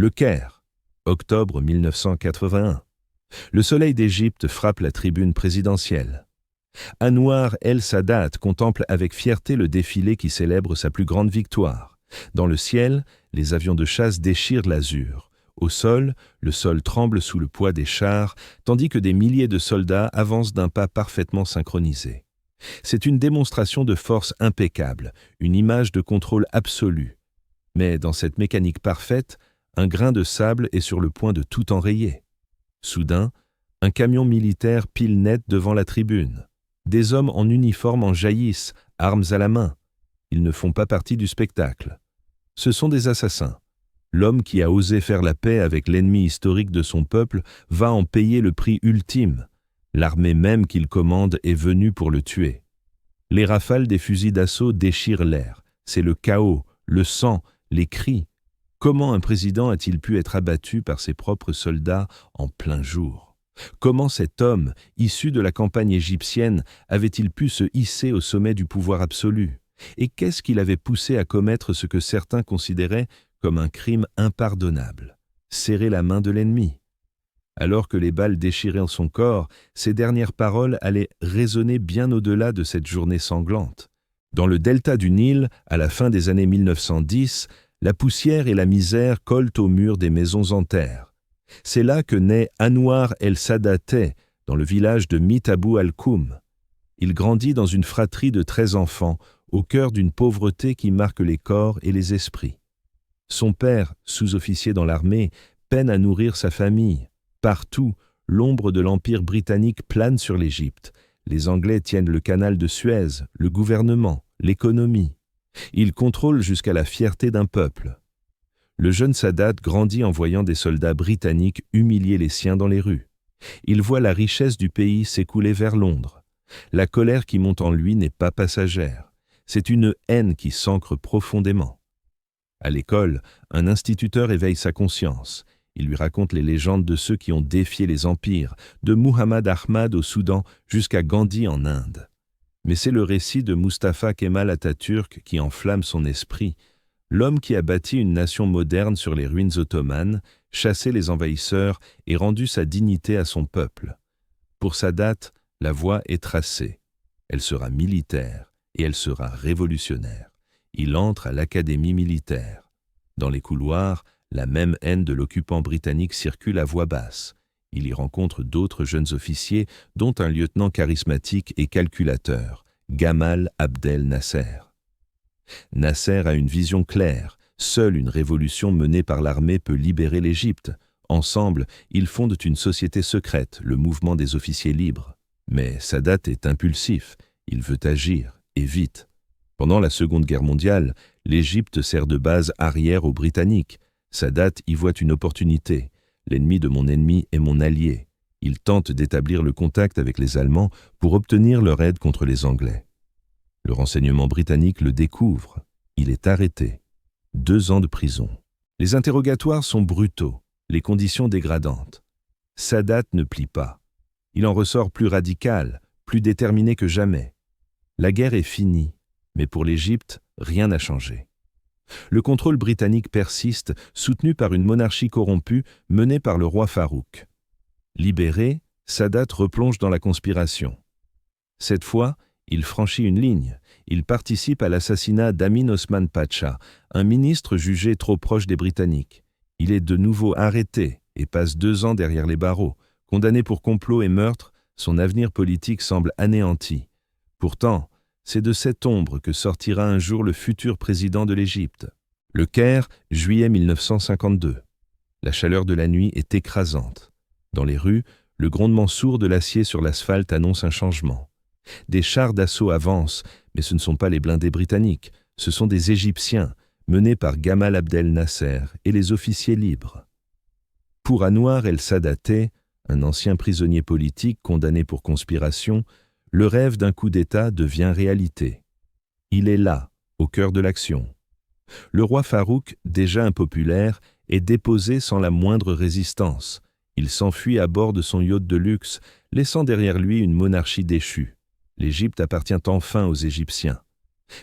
Le Caire, octobre 1981. Le soleil d'Égypte frappe la tribune présidentielle. Anwar el-Sadat contemple avec fierté le défilé qui célèbre sa plus grande victoire. Dans le ciel, les avions de chasse déchirent l'azur. Au sol, le sol tremble sous le poids des chars, tandis que des milliers de soldats avancent d'un pas parfaitement synchronisé. C'est une démonstration de force impeccable, une image de contrôle absolu. Mais dans cette mécanique parfaite, un grain de sable est sur le point de tout enrayer. Soudain, un camion militaire pile net devant la tribune. Des hommes en uniforme en jaillissent, armes à la main. Ils ne font pas partie du spectacle. Ce sont des assassins. L'homme qui a osé faire la paix avec l'ennemi historique de son peuple va en payer le prix ultime. L'armée même qu'il commande est venue pour le tuer. Les rafales des fusils d'assaut déchirent l'air. C'est le chaos, le sang, les cris. Comment un président a-t-il pu être abattu par ses propres soldats en plein jour? Comment cet homme, issu de la campagne égyptienne, avait-il pu se hisser au sommet du pouvoir absolu? Et qu'est-ce qui l'avait poussé à commettre ce que certains considéraient comme un crime impardonnable? Serrer la main de l'ennemi. Alors que les balles déchiraient son corps, ses dernières paroles allaient résonner bien au-delà de cette journée sanglante. Dans le delta du Nil, à la fin des années 1910, la poussière et la misère collent aux murs des maisons en terre. C'est là que naît Anwar el-Sadat, dans le village de Mitabou al-Koum. Il grandit dans une fratrie de 13 enfants, au cœur d'une pauvreté qui marque les corps et les esprits. Son père, sous-officier dans l'armée, peine à nourrir sa famille. Partout, l'ombre de l'Empire britannique plane sur l'Égypte. Les Anglais tiennent le canal de Suez, le gouvernement, l'économie. Ils contrôlent jusqu'à la fierté d'un peuple. Le jeune Sadat grandit en voyant des soldats britanniques humilier les siens dans les rues. Il voit la richesse du pays s'écouler vers Londres. La colère qui monte en lui n'est pas passagère. C'est une haine qui s'ancre profondément. À l'école, un instituteur éveille sa conscience. Il lui raconte les légendes de ceux qui ont défié les empires, de Muhammad Ahmad au Soudan jusqu'à Gandhi en Inde. Mais c'est le récit de Mustafa Kemal Atatürk qui enflamme son esprit, l'homme qui a bâti une nation moderne sur les ruines ottomanes, chassé les envahisseurs et rendu sa dignité à son peuple. Pour Sadat, la voie est tracée. Elle sera militaire et elle sera révolutionnaire. Il entre à l'académie militaire. Dans les couloirs, la même haine de l'occupant britannique circule à voix basse. Il y rencontre d'autres jeunes officiers, dont un lieutenant charismatique et calculateur, Gamal Abdel Nasser. Nasser a une vision claire. Seule une révolution menée par l'armée peut libérer l'Égypte. Ensemble, ils fondent une société secrète, le mouvement des officiers libres. Mais Sadat est impulsif. Il veut agir, et vite. Pendant la Seconde Guerre mondiale, l'Égypte sert de base arrière aux Britanniques. Sadat y voit une opportunité. L'ennemi de mon ennemi est mon allié. Il tente d'établir le contact avec les Allemands pour obtenir leur aide contre les Anglais. Le renseignement britannique le découvre. Il est arrêté. 2 ans de prison. Les interrogatoires sont brutaux, les conditions dégradantes. Sadat ne plie pas. Il en ressort plus radical, plus déterminé que jamais. La guerre est finie, mais pour l'Égypte, rien n'a changé. Le contrôle britannique persiste, soutenu par une monarchie corrompue menée par le roi Farouk. Libéré, Sadat replonge dans la conspiration. Cette fois, il franchit une ligne. Il participe à l'assassinat d'Amin Osman Pacha, un ministre jugé trop proche des Britanniques. Il est de nouveau arrêté et passe 2 ans derrière les barreaux. Condamné pour complot et meurtre, son avenir politique semble anéanti. Pourtant, c'est de cette ombre que sortira un jour le futur président de l'Égypte. Le Caire, juillet 1952. La chaleur de la nuit est écrasante. Dans les rues, le grondement sourd de l'acier sur l'asphalte annonce un changement. Des chars d'assaut avancent, mais ce ne sont pas les blindés britanniques, ce sont des Égyptiens, menés par Gamal Abdel Nasser et les officiers libres. Pour Anwar el-Sadat, un ancien prisonnier politique condamné pour conspiration, le rêve d'un coup d'État devient réalité. Il est là, au cœur de l'action. Le roi Farouk, déjà impopulaire, est déposé sans la moindre résistance. Il s'enfuit à bord de son yacht de luxe, laissant derrière lui une monarchie déchue. L'Égypte appartient enfin aux Égyptiens.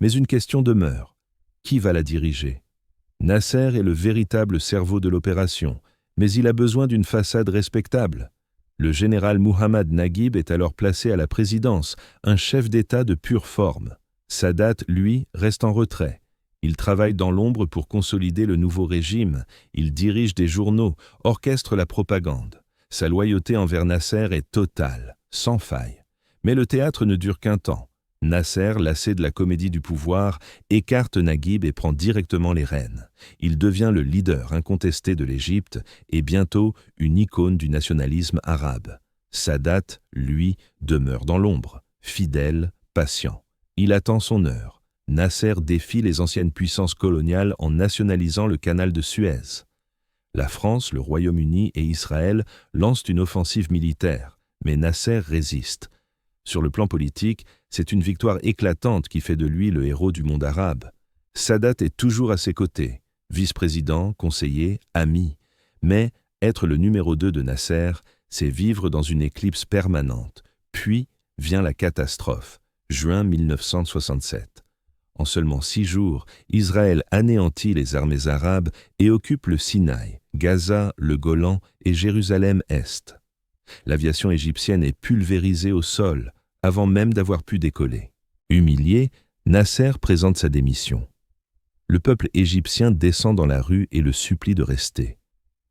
Mais une question demeure. Qui va la diriger? Nasser est le véritable cerveau de l'opération, mais il a besoin d'une façade respectable. Le général Mohammad Naguib est alors placé à la présidence, un chef d'État de pure forme. Sadat, lui, reste en retrait. Il travaille dans l'ombre pour consolider le nouveau régime. Il dirige des journaux, orchestre la propagande. Sa loyauté envers Nasser est totale, sans faille. Mais le théâtre ne dure qu'un temps. Nasser, lassé de la comédie du pouvoir, écarte Naguib et prend directement les rênes. Il devient le leader incontesté de l'Égypte et bientôt une icône du nationalisme arabe. Sadat, lui, demeure dans l'ombre, fidèle, patient. Il attend son heure. Nasser défie les anciennes puissances coloniales en nationalisant le canal de Suez. La France, le Royaume-Uni et Israël lancent une offensive militaire, mais Nasser résiste. Sur le plan politique, c'est une victoire éclatante qui fait de lui le héros du monde arabe. Sadat est toujours à ses côtés, vice-président, conseiller, ami. Mais être le numéro 2 de Nasser, c'est vivre dans une éclipse permanente. Puis vient la catastrophe, juin 1967. En seulement 6 jours, Israël anéantit les armées arabes et occupe le Sinaï, Gaza, le Golan et Jérusalem-Est. L'aviation égyptienne est pulvérisée au sol, avant même d'avoir pu décoller. Humilié, Nasser présente sa démission. Le peuple égyptien descend dans la rue et le supplie de rester.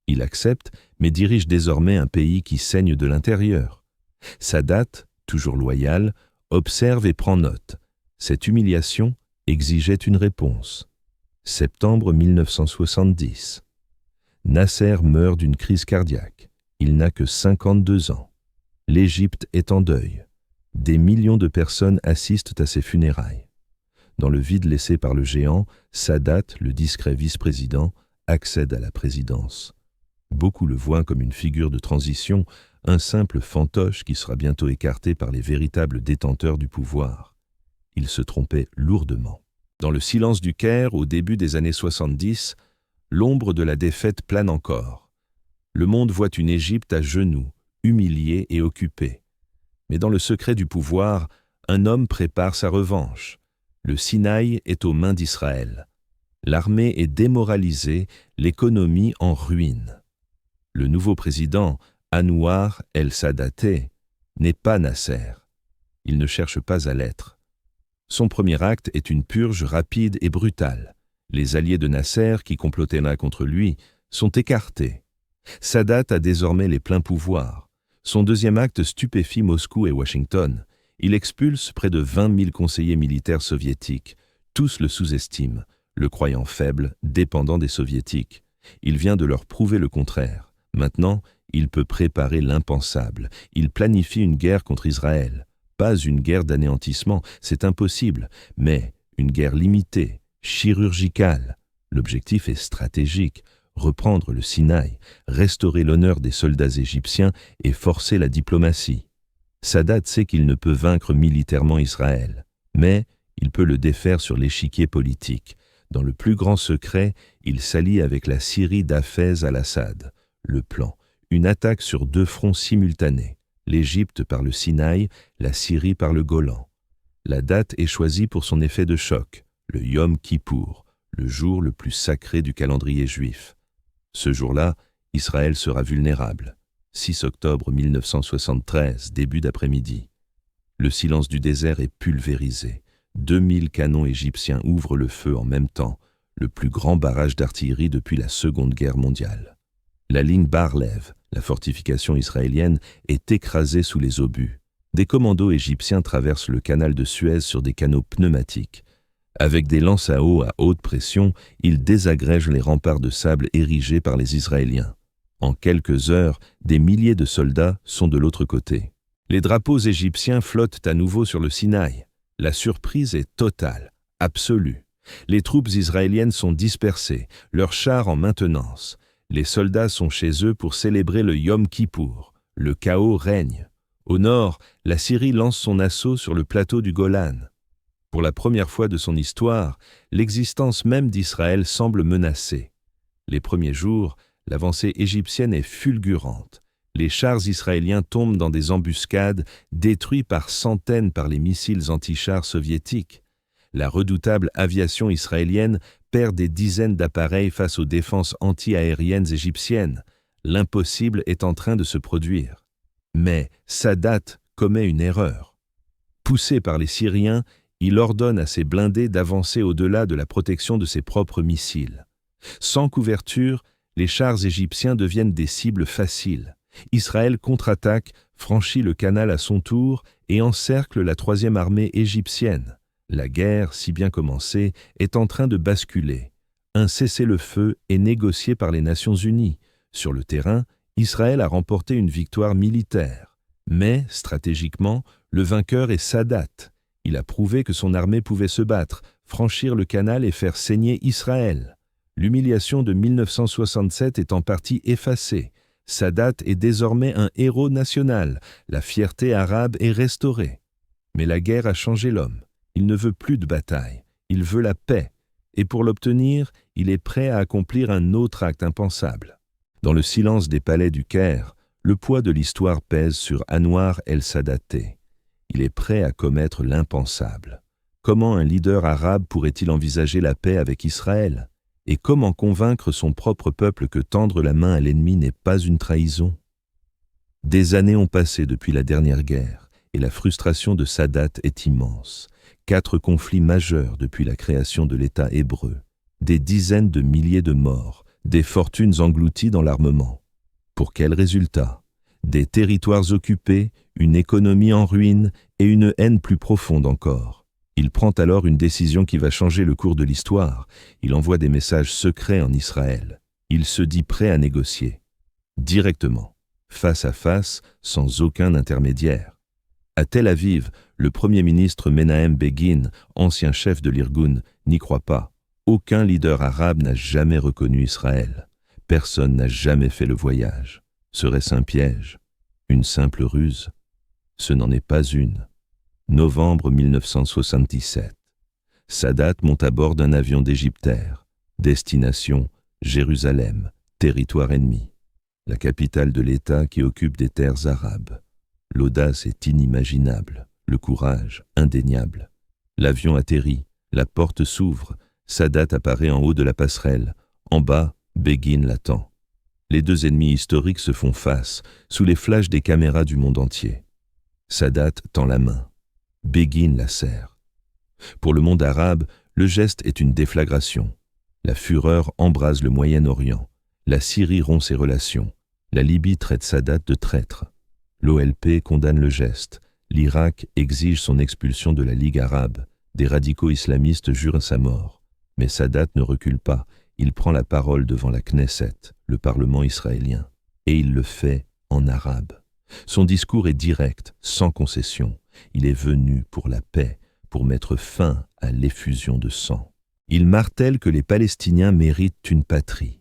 Il accepte, mais dirige désormais un pays qui saigne de l'intérieur. Sadat, toujours loyal, observe et prend note. Cette humiliation exigeait une réponse. Septembre 1970. Nasser meurt d'une crise cardiaque. Il n'a que 52 ans. L'Égypte est en deuil. Des millions de personnes assistent à ses funérailles. Dans le vide laissé par le géant, Sadat, le discret vice-président, accède à la présidence. Beaucoup le voient comme une figure de transition, un simple fantoche qui sera bientôt écarté par les véritables détenteurs du pouvoir. Il se trompait lourdement. Dans le silence du Caire, au début des années 70, l'ombre de la défaite plane encore. Le monde voit une Égypte à genoux, humiliée et occupée. Mais dans le secret du pouvoir, un homme prépare sa revanche. Le Sinaï est aux mains d'Israël. L'armée est démoralisée, l'économie en ruine. Le nouveau président, Anouar el-Sadaté, n'est pas Nasser. Il ne cherche pas à l'être. Son premier acte est une purge rapide et brutale. Les alliés de Nasser, qui complotaient là contre lui, sont écartés. Sadat a désormais les pleins pouvoirs. Son deuxième acte stupéfie Moscou et Washington. Il expulse près de 20 000 conseillers militaires soviétiques. Tous le sous-estiment, le croyant faible, dépendant des soviétiques. Il vient de leur prouver le contraire. Maintenant, il peut préparer l'impensable. Il planifie une guerre contre Israël. Pas une guerre d'anéantissement, c'est impossible, mais une guerre limitée, chirurgicale. L'objectif est stratégique. Reprendre le Sinaï, restaurer l'honneur des soldats égyptiens et forcer la diplomatie. Sadat sait qu'il ne peut vaincre militairement Israël, mais il peut le défaire sur l'échiquier politique. Dans le plus grand secret, il s'allie avec la Syrie d'Hafez al-Assad. Le plan, une attaque sur 2 fronts simultanés, l'Égypte par le Sinaï, la Syrie par le Golan. La date est choisie pour son effet de choc, le Yom Kippour, le jour le plus sacré du calendrier juif. Ce jour-là, Israël sera vulnérable. 6 octobre 1973, début d'après-midi. Le silence du désert est pulvérisé. 2000 canons égyptiens ouvrent le feu en même temps, le plus grand barrage d'artillerie depuis la Seconde Guerre mondiale. La ligne Bar-Lev, la fortification israélienne, est écrasée sous les obus. Des commandos égyptiens traversent le canal de Suez sur des canaux pneumatiques. Avec des lances à eau à haute pression, ils désagrègent les remparts de sable érigés par les Israéliens. En quelques heures, des milliers de soldats sont de l'autre côté. Les drapeaux égyptiens flottent à nouveau sur le Sinaï. La surprise est totale, absolue. Les troupes israéliennes sont dispersées, leurs chars en maintenance. Les soldats sont chez eux pour célébrer le Yom Kippour. Le chaos règne. Au nord, la Syrie lance son assaut sur le plateau du Golan. Pour la première fois de son histoire, l'existence même d'Israël semble menacée. Les premiers jours, l'avancée égyptienne est fulgurante. Les chars israéliens tombent dans des embuscades, détruits par centaines par les missiles anti-chars soviétiques. La redoutable aviation israélienne perd des dizaines d'appareils face aux défenses anti-aériennes égyptiennes. L'impossible est en train de se produire. Mais Sadat commet une erreur. Poussé par les Syriens, il ordonne à ses blindés d'avancer au-delà de la protection de ses propres missiles. Sans couverture, les chars égyptiens deviennent des cibles faciles. Israël contre-attaque, franchit le canal à son tour et encercle la troisième armée égyptienne. La guerre, si bien commencée, est en train de basculer. Un cessez-le-feu est négocié par les Nations Unies. Sur le terrain, Israël a remporté une victoire militaire. Mais, stratégiquement, le vainqueur est Sadat. Il a prouvé que son armée pouvait se battre, franchir le canal et faire saigner Israël. L'humiliation de 1967 est en partie effacée. Sadat est désormais un héros national. La fierté arabe est restaurée. Mais la guerre a changé l'homme. Il ne veut plus de bataille. Il veut la paix. Et pour l'obtenir, il est prêt à accomplir un autre acte impensable. Dans le silence des palais du Caire, le poids de l'histoire pèse sur Anwar el-Sadaté. Il est prêt à commettre l'impensable. Comment un leader arabe pourrait-il envisager la paix avec Israël? Et comment convaincre son propre peuple que tendre la main à l'ennemi n'est pas une trahison? Des années ont passé depuis la dernière guerre, et la frustration de Sadat est immense. 4 conflits majeurs depuis la création de l'État hébreu, des dizaines de milliers de morts, des fortunes englouties dans l'armement. Pour quel résultat? Des territoires occupés, une économie en ruine et une haine plus profonde encore. Il prend alors une décision qui va changer le cours de l'histoire. Il envoie des messages secrets en Israël. Il se dit prêt à négocier. Directement, face à face, sans aucun intermédiaire. À Tel Aviv, le Premier ministre Menahem Begin, ancien chef de l'Irgun, n'y croit pas. Aucun leader arabe n'a jamais reconnu Israël. Personne n'a jamais fait le voyage. Serait-ce un piège? Une simple ruse? Ce n'en est pas une. Novembre 1977. Sadat monte à bord d'un avion d'Égyptair. Destination Jérusalem, territoire ennemi. La capitale de l'État qui occupe des terres arabes. L'audace est inimaginable, le courage indéniable. L'avion atterrit, la porte s'ouvre, Sadat apparaît en haut de la passerelle. En bas, Begin l'attend. Les deux ennemis historiques se font face, sous les flashs des caméras du monde entier. Sadat tend la main. Begin la serre. Pour le monde arabe, le geste est une déflagration. La fureur embrase le Moyen-Orient. La Syrie rompt ses relations. La Libye traite Sadat de traître. L'OLP condamne le geste. L'Irak exige son expulsion de la Ligue arabe. Des radicaux islamistes jurent sa mort. Mais Sadat ne recule pas. Il prend la parole devant la Knesset, le Parlement israélien. Et il le fait en arabe. Son discours est direct, sans concession. Il est venu pour la paix, pour mettre fin à l'effusion de sang. Il martèle que les Palestiniens méritent une patrie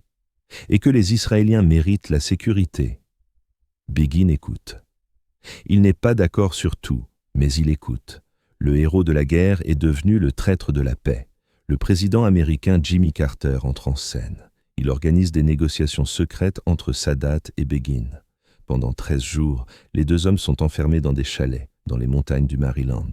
et que les Israéliens méritent la sécurité. Begin écoute. Il n'est pas d'accord sur tout, mais il écoute. Le héros de la guerre est devenu le traître de la paix. Le président américain Jimmy Carter entre en scène. Il organise des négociations secrètes entre Sadat et Begin. Pendant 13 jours, les deux hommes sont enfermés dans des chalets, dans les montagnes du Maryland.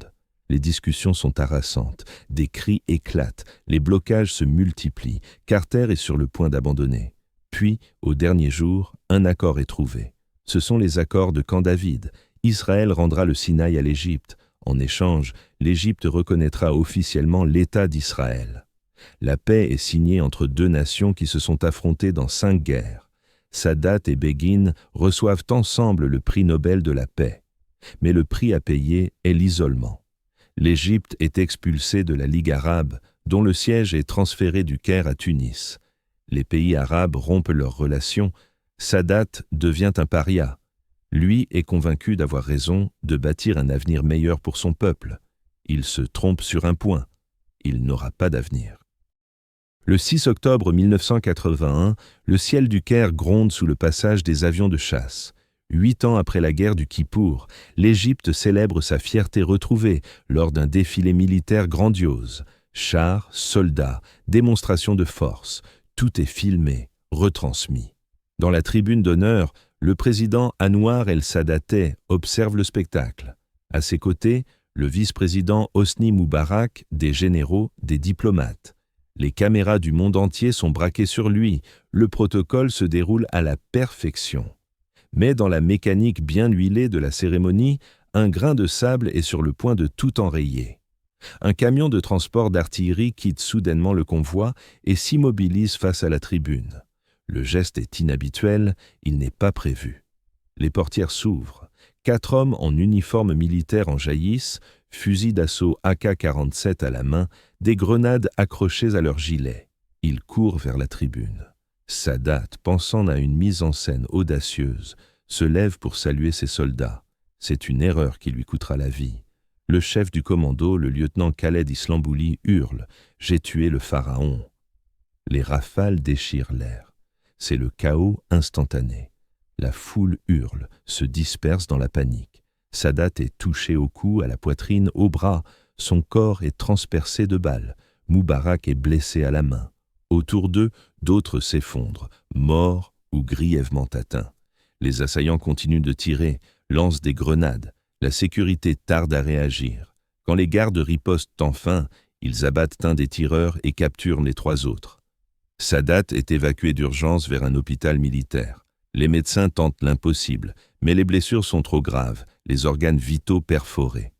Les discussions sont harassantes, des cris éclatent, les blocages se multiplient. Carter est sur le point d'abandonner. Puis, au dernier jour, un accord est trouvé. Ce sont les accords de Camp David. Israël rendra le Sinaï à l'Égypte. En échange, l'Égypte reconnaîtra officiellement l'État d'Israël. La paix est signée entre deux nations qui se sont affrontées dans 5 guerres. Sadat et Begin reçoivent ensemble le prix Nobel de la paix. Mais le prix à payer est l'isolement. L'Égypte est expulsée de la Ligue arabe, dont le siège est transféré du Caire à Tunis. Les pays arabes rompent leurs relations. Sadat devient un paria. Lui est convaincu d'avoir raison, de bâtir un avenir meilleur pour son peuple. Il se trompe sur un point. Il n'aura pas d'avenir. Le 6 octobre 1981, le ciel du Caire gronde sous le passage des avions de chasse. 8 ans après la guerre du Kippour, l'Égypte célèbre sa fierté retrouvée lors d'un défilé militaire grandiose. Chars, soldats, démonstrations de force, tout est filmé, retransmis. Dans la tribune d'honneur, le président Anwar el-Sadaté observe le spectacle. À ses côtés, le vice-président Hosni Moubarak, des généraux, des diplomates. Les caméras du monde entier sont braquées sur lui, le protocole se déroule à la perfection. Mais dans la mécanique bien huilée de la cérémonie, un grain de sable est sur le point de tout enrayer. Un camion de transport d'artillerie quitte soudainement le convoi et s'immobilise face à la tribune. Le geste est inhabituel, il n'est pas prévu. Les portières s'ouvrent. 4 hommes en uniforme militaire en jaillissent, fusils d'assaut AK-47 à la main, des grenades accrochées à leurs gilets. Ils courent vers la tribune. Sadat, pensant à une mise en scène audacieuse, se lève pour saluer ses soldats. C'est une erreur qui lui coûtera la vie. Le chef du commando, le lieutenant Khaled Islambouli, hurle « J'ai tué le pharaon ». Les rafales déchirent l'air. C'est le chaos instantané. La foule hurle, se disperse dans la panique. Sadat est touché au cou, à la poitrine, au bras. Son corps est transpercé de balles. Moubarak est blessé à la main. Autour d'eux, d'autres s'effondrent, morts ou grièvement atteints. Les assaillants continuent de tirer, lancent des grenades. La sécurité tarde à réagir. Quand les gardes ripostent enfin, ils abattent un des tireurs et capturent les 3 autres. Sadat est évacué d'urgence vers un hôpital militaire. Les médecins tentent l'impossible, mais les blessures sont trop graves, les organes vitaux perforés.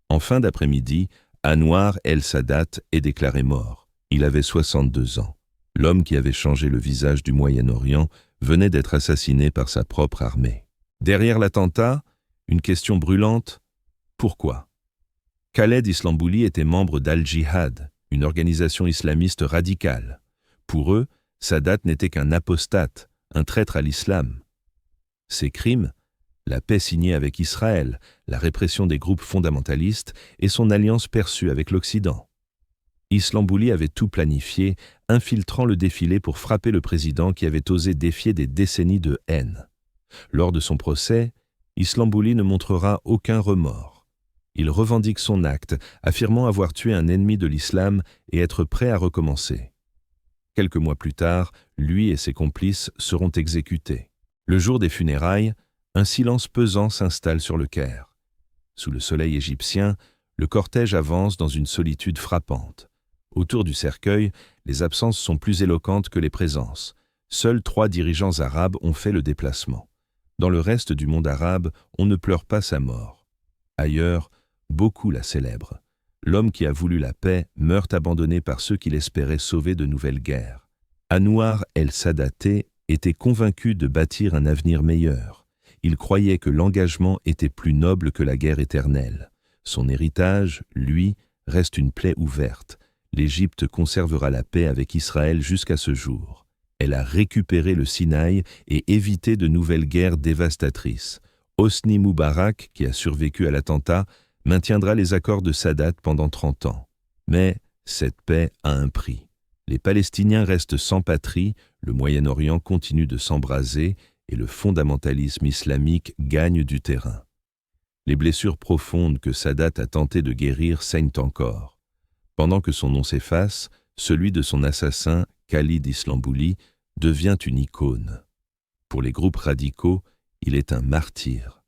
En fin d'après-midi, Anwar el-Sadat est déclaré mort. Il avait 62 ans. L'homme qui avait changé le visage du Moyen-Orient venait d'être assassiné par sa propre armée. Derrière l'attentat, une question brûlante, pourquoi? Khaled Islambouli était membre d'Al-Jihad, une organisation islamiste radicale. Pour eux, Sadat n'était qu'un apostate, un traître à l'islam. Ses crimes, la paix signée avec Israël, la répression des groupes fondamentalistes et son alliance perçue avec l'Occident. Islambouli avait tout planifié, infiltrant le défilé pour frapper le président qui avait osé défier des décennies de haine. Lors de son procès, Islambouli ne montrera aucun remords. Il revendique son acte, affirmant avoir tué un ennemi de l'islam et être prêt à recommencer. Quelques mois plus tard, lui et ses complices seront exécutés. Le jour des funérailles, un silence pesant s'installe sur le Caire. Sous le soleil égyptien, le cortège avance dans une solitude frappante. Autour du cercueil, les absences sont plus éloquentes que les présences. Seuls 3 dirigeants arabes ont fait le déplacement. Dans le reste du monde arabe, on ne pleure pas sa mort. Ailleurs, beaucoup la célèbrent. L'homme qui a voulu la paix meurt abandonné par ceux qui l'espéraient sauver de nouvelles guerres. Anwar el-Sadat était convaincu de bâtir un avenir meilleur. Il croyait que l'engagement était plus noble que la guerre éternelle. Son héritage, lui, reste une plaie ouverte. L'Égypte conservera la paix avec Israël jusqu'à ce jour. Elle a récupéré le Sinaï et évité de nouvelles guerres dévastatrices. Hosni Moubarak, qui a survécu à l'attentat, maintiendra les accords de Sadat pendant 30 ans. Mais cette paix a un prix. Les Palestiniens restent sans patrie, le Moyen-Orient continue de s'embraser et le fondamentalisme islamique gagne du terrain. Les blessures profondes que Sadat a tenté de guérir saignent encore. Pendant que son nom s'efface, celui de son assassin, Khaled Islambouli, devient une icône. Pour les groupes radicaux, il est un martyr.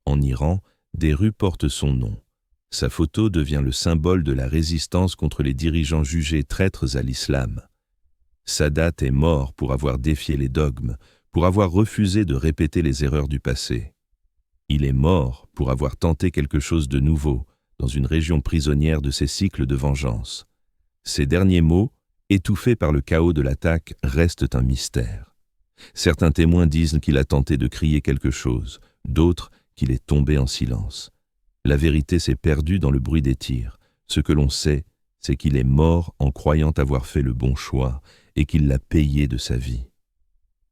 En Iran, des rues portent son nom. Sa photo devient le symbole de la résistance contre les dirigeants jugés traîtres à l'islam. Sadat est mort pour avoir défié les dogmes, pour avoir refusé de répéter les erreurs du passé. Il est mort pour avoir tenté quelque chose de nouveau, dans une région prisonnière de ses cycles de vengeance. Ses derniers mots, étouffés par le chaos de l'attaque, restent un mystère. Certains témoins disent qu'il a tenté de crier quelque chose, d'autres qu'il est tombé en silence. La vérité s'est perdue dans le bruit des tirs. Ce que l'on sait, c'est qu'il est mort en croyant avoir fait le bon choix et qu'il l'a payé de sa vie.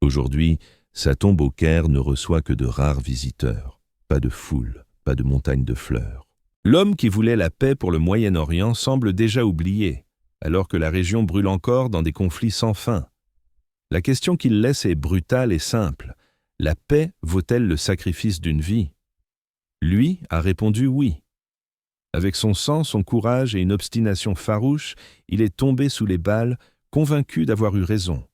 Aujourd'hui, sa tombe au Caire ne reçoit que de rares visiteurs. Pas de foule, pas de montagne de fleurs. L'homme qui voulait la paix pour le Moyen-Orient semble déjà oublié, alors que la région brûle encore dans des conflits sans fin. La question qu'il laisse est brutale et simple. La paix vaut-elle le sacrifice d'une vie? Lui a répondu oui. Avec son sang, son courage et une obstination farouche, il est tombé sous les balles, convaincu d'avoir eu raison.